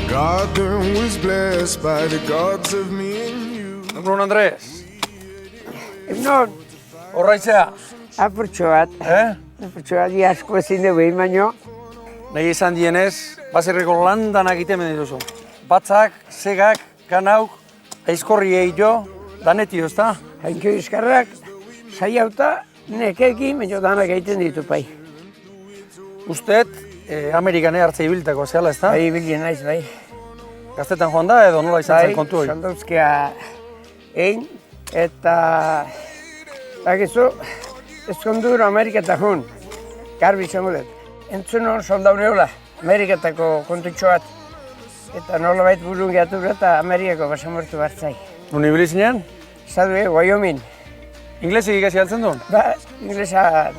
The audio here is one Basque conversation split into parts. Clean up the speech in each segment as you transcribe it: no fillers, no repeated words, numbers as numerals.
garden was blessed by the gods of me and you. Egunon, Andres. Egunon, Horraizea. apurtxo bat. Apurtxo bat, asko ezin dugu egin baino. Nahi izan dienez, baserriko landan egiten dituzu. Batzak, segak, ganauk, aizkorri jo, danetio, ezta? Hainko izkarrak, saiauta, nekekin, baino danak egiten ditu pai. Usteet, Amerikan hartze ibiltako zehala, ezta? Bai, bilien naiz, bai. Gaztetan joan da edo nola izan zen kontu hori? Bai, soldauzkea egin, eta bakizu, ezkondur Ameriketa joan, garbi izango dut. Entzun hor soldaure hola, Ameriketako kontutxo bat. Eta nola bait burun gehatu eta Amerikako basamortu bartzai. Nun ibili zinean? Zadu, Wyoming. Inglesik ikasi altzen duen? Ba, inglesa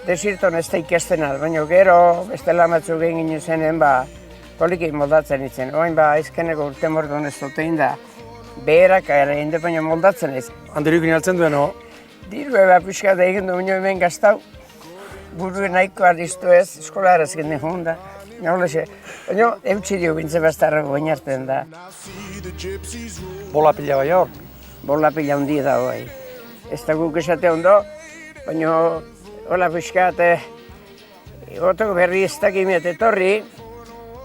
desirton ez da ikestena, baina gero beste lamatzuk egin ginen zenen, poliki moldatzen itzen. Oain aizkeneko urte mordun ez dutein da, beherak egin da baina moldatzen ez. Handirukin altzen duen, no? Diru pixka da egin du baina hemen gaztau, buru nahiko ardistu ez, eskola erazken den joan da. Baina eutxi dio bintze bastarrago bainartzen da. Bola pila bai hor? Bola pila hundi da bai. Ez da guk esate ondo, baina hola pixka otoko berri ez dakimiet etorri,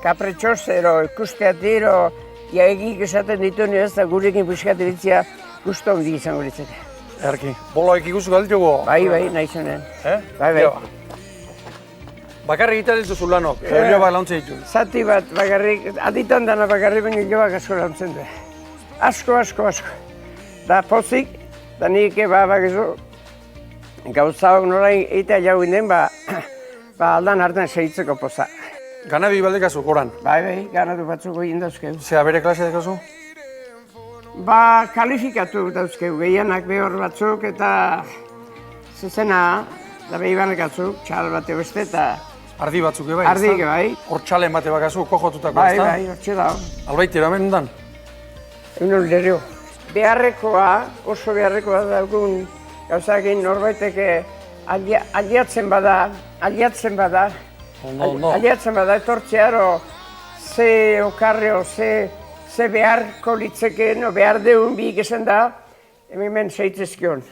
kapretxoz ero ikusteat diro, egik esaten ditu ez da gurekin pixka iritzia gusto hundi izango ditzeke. Erki, boloek ikusi galditugu? Bai, nahi zonen. Bai. Bakarrik egiten dituzu lanok, edo bat launtzen ditu? Zati bat bakarrik, aditan dana bakarrik, baina hilobak asko launtzen du. Asko. Da pozik, da nik bakizu, gauzaok nola egitea jau ginen, aldan hartan segitzeko poza. Ganabi baldekazu, koran? Bai, ganatu batzuko egin dauzkeu. Zea bere klase dekazu? Kalifikatu dauzkeu, gehianak behor batzuk eta zezena, da behi banekatzuk, txal bate beste eta Ardi batzuk bai, Ardik bai. Hor txalen bate bakazu, kojotutako, ezta? Bai, hortxe da. Albaitera, hemen dan? Egun lereo. Beharrekoa, oso beharrekoa daugun gauzakin norbaiteke aliatzen bada, etortzearo ze okarreo, ze beharko litzeke, behar deun bihik esan da, hemen seitzezkion.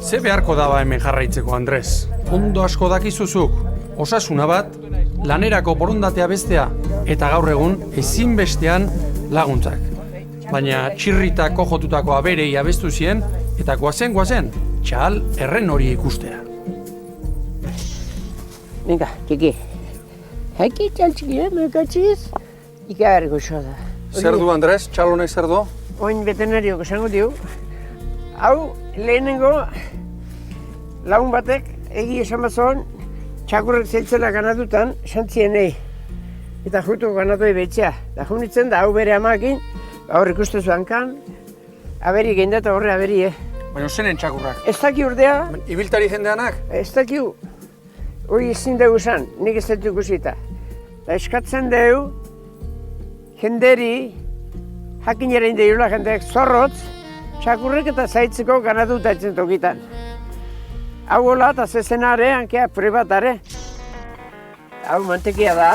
Ze beharko daba hemen jarraitzeko, Andres? Ondo asko dakizuzuk, osasuna bat, lanerako borondatea bestea, eta gaur egun ezinbestean laguntzak. Baina txirrita kojotutako aberei abestu zien, eta guazen, txal erren hori ikustea. Venga, txiki. Haki txal txiki, mekatxiz? Ikagarriko xo da. Zer du, Andres? Txal honek zer du? Oin veterinariok esango diu. Hau, lehenengo, lagun batek, egi esan bazon, txakurrek zeltzela ganatutan, santzien nahi. Eta jutu ganatu ebetxea. Da junitzen da, hau bere amakin, hor ikustezu hankan, aberi geindata horre aberi, Baina zenen txakurrak? Ez daki urdea, Ibiltari jendeanak? ez daki hori ezin dugu zan, nik ez dut ikusita. Da eskatzen dugu, jenderi, jakinera indeirula jendeak zorrotz, txakurrek eta zaitzeko ganatu daitzen tokitan. Hau hola eta zezenare, hankea prebatare. Hau mantekia da.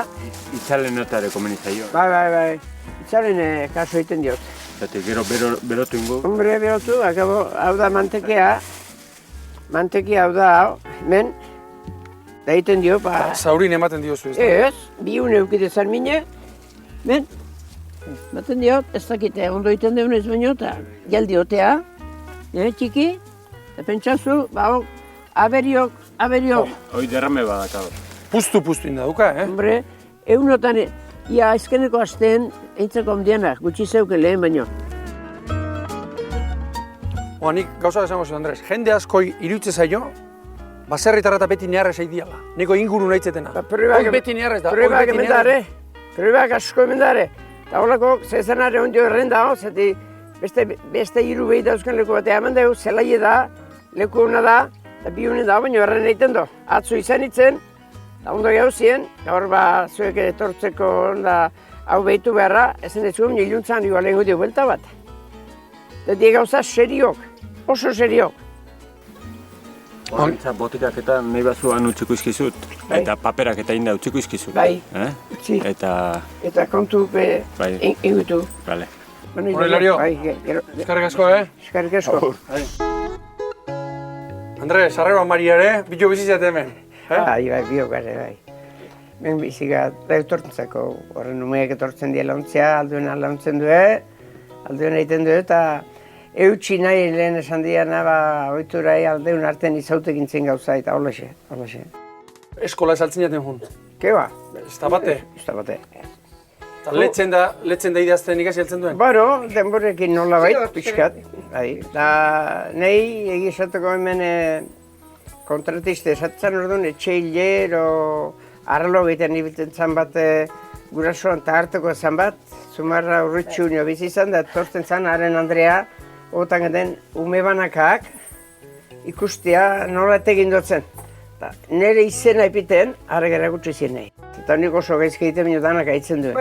Itzalen notare komeni zaio. Bai. Itzalen kaso egiten diot. Zate, gero berotu ingo. Hombre, berotu, hau da mantekia. Mantekia hau da, hemen. Da egiten dio, Zaurin ematen diozu, ez da? Ez, bi une eukidezan mine. Men, baten diot, ez dakite, ondo egiten deunez baino, eta jaldiotea. Txiki, eta pentsazu, aberiok. Hoi derrame badakado. Puztu indaduka, Hombre, egunotan, ia azkeneko asteen, eintzeko ondianak, gutxi zeuke lehen baino. Nik gauza esango zu, Andres, jende askoi iruditze zaio, baserritarra eta beti neharrez egiteala. Niko inguru nahitzetena. Hoi beti neharrez da, Probak asko emendare. Eta holako, zezenare ondio errenda hau, zeti beste hiru behi dauzken leku batea eman dugu, zelaie da, leku hona da, eta bi honen da, baina erren egiten do. Atzo izan itzen, eta ondo gehu zien, gaur zuek etortzeko hau behitu beharra, ezen ez zuen iluntzan igual lengu dio buelta bat. Eta die gauza seriok, oso seriok. Horrentza botikak eta nahi bazuan utziko izkizut. Eta paperak eta inda utziko izkizut. Bai. Utzi. Eta kontu be Bai. ingutu. Vale. Hilario. Bai, gero. Eskerrik asko, Eskerrik asko. Andres, arreba Maria ere, bilo bizitzat hemen. Bai, biok gare, bai. Ben bizika etortzeko horren umeak etortzen dira launtzea, alduena launtzen du, alduena egiten du, eta eutxi nahi lehen esan diana, oiturai aldeun artean izautekin zen gauza, eta holaxe. Eskola esaltzen jaten jun. Ke ba? Ez da bate. Ez da bate. Eta letzen da idazten ikasi heltzen duen. Baro, denborekin nola bait, pixkat. Da, nahi egizateko hemen kontratiste esatzen orduan, etxeiler, arlo egiten ibiltzen zan bat gurasoan eta harteko zan bat, Zumarra urritxu nio bizi izan, da tortzen zan haren Andrea, otan geden ume banakak ikustia nola etegin dutzen. Nere izena epiten, harre gara gutxi zien nahi. Eta nik oso gaizki egiten minut danak aitzen duen.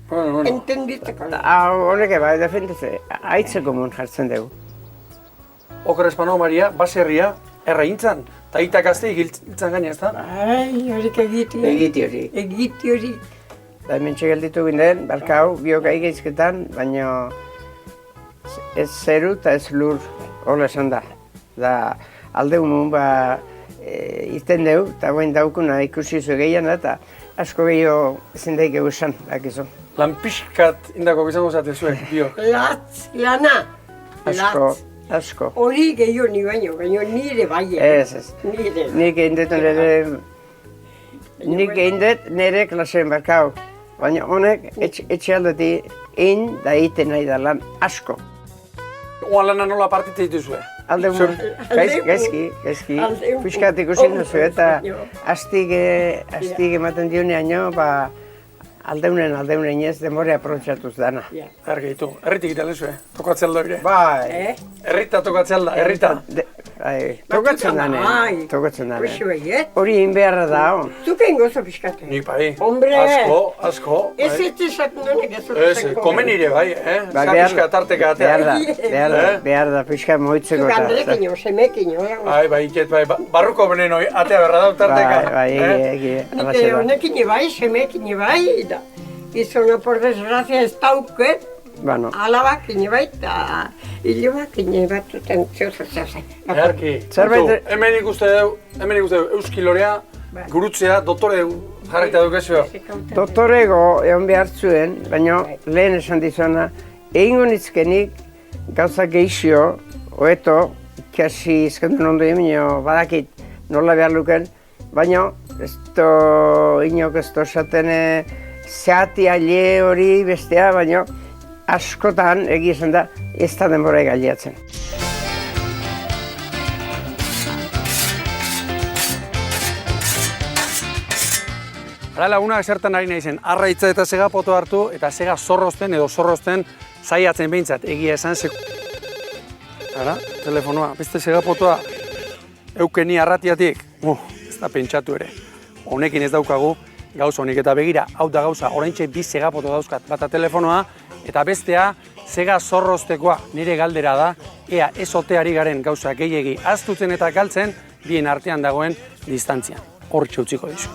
Bueno, entenditzeko. Honek bai, defendetze, aitzeko mun jartzen dugu. Oker Espano Maria, baserria, erraintzan, eta itak azte igiltzan gaina, ez da? Ai, horik egiti. Egiti hori. Da hemen txegelditu ginen, barkau, biok aigeizketan, baina ez zeru eta ez lur, hola esan da. Da alde humun irten dugu, eta guen daukuna ikusi zu gehian eta asko gehiago ezin daik egusan, bakizu. Lan pixkat indako bizango zate zuek, biok. Lana. Asko. Hori gehiago ni baino nire bai. Ez. Nire. Nik egin dut nire klaseen barkau. Baina honek etxe aldetik egin da egiten nahi da lan asko. Oan lana nola partite dituzue? Alde gaizki. Piskat ikusi duzu eta astik ematen dionean aldeunen ez demore aprobetxatuz dana. Ergeitu, erritik iten duzu, tokatzen aldo ere. Bai. Errita tokatzen da, errita. Tokatzen dane. Hori egin beharra da, Zuken gozo pixkate. Nik bai, Hombre. asko. Ez esaten duenek ez Ez, komen ire bai, Zapizka tarteka atea. Behar da pixka moitzeko. Gandrekin, semekin. Bai, iket bai, barruko benen hori, atea berra da tarteka. Bai, Honekin bai, semekin bai, da. Gizona, por desgrazia, ez dauket. Bueno. Alabak bai, eta hilobak bat zuten zehuzatza. Earki, hemen ikuste dugu euskilorea, gurutzea, doktore jarraita dukezio. Doktorego egon behar zuen, baina lehen esan dizuna, egingo nitzkenik gauza geixio, hoeto, ikasi izkendun ondo emino badakit nola behar luken, baina ez inok ez esaten zehati aile hori bestea, baina askotan egia esan da ez da denbora egaliatzen. Hala laguna esertan ari nahi zen, arraitza eta segapoto hartu eta sega zorrozten edo zorrozten zaiatzen behintzat, egia esan Hala, telefonoa, beste segapotoa eukeni arratiatik, ez da pentsatu ere. Honekin ez daukagu gauza honik eta begira, hau da gauza, oraintxe bi segapoto dauzkat, bata telefonoa eta bestea sega zorroztekoa. Nire galdera da, ea ez oteari garen gauza gehiegi aztutzen eta galtzen bien artean dagoen distantzian. Hortxe utziko dizu.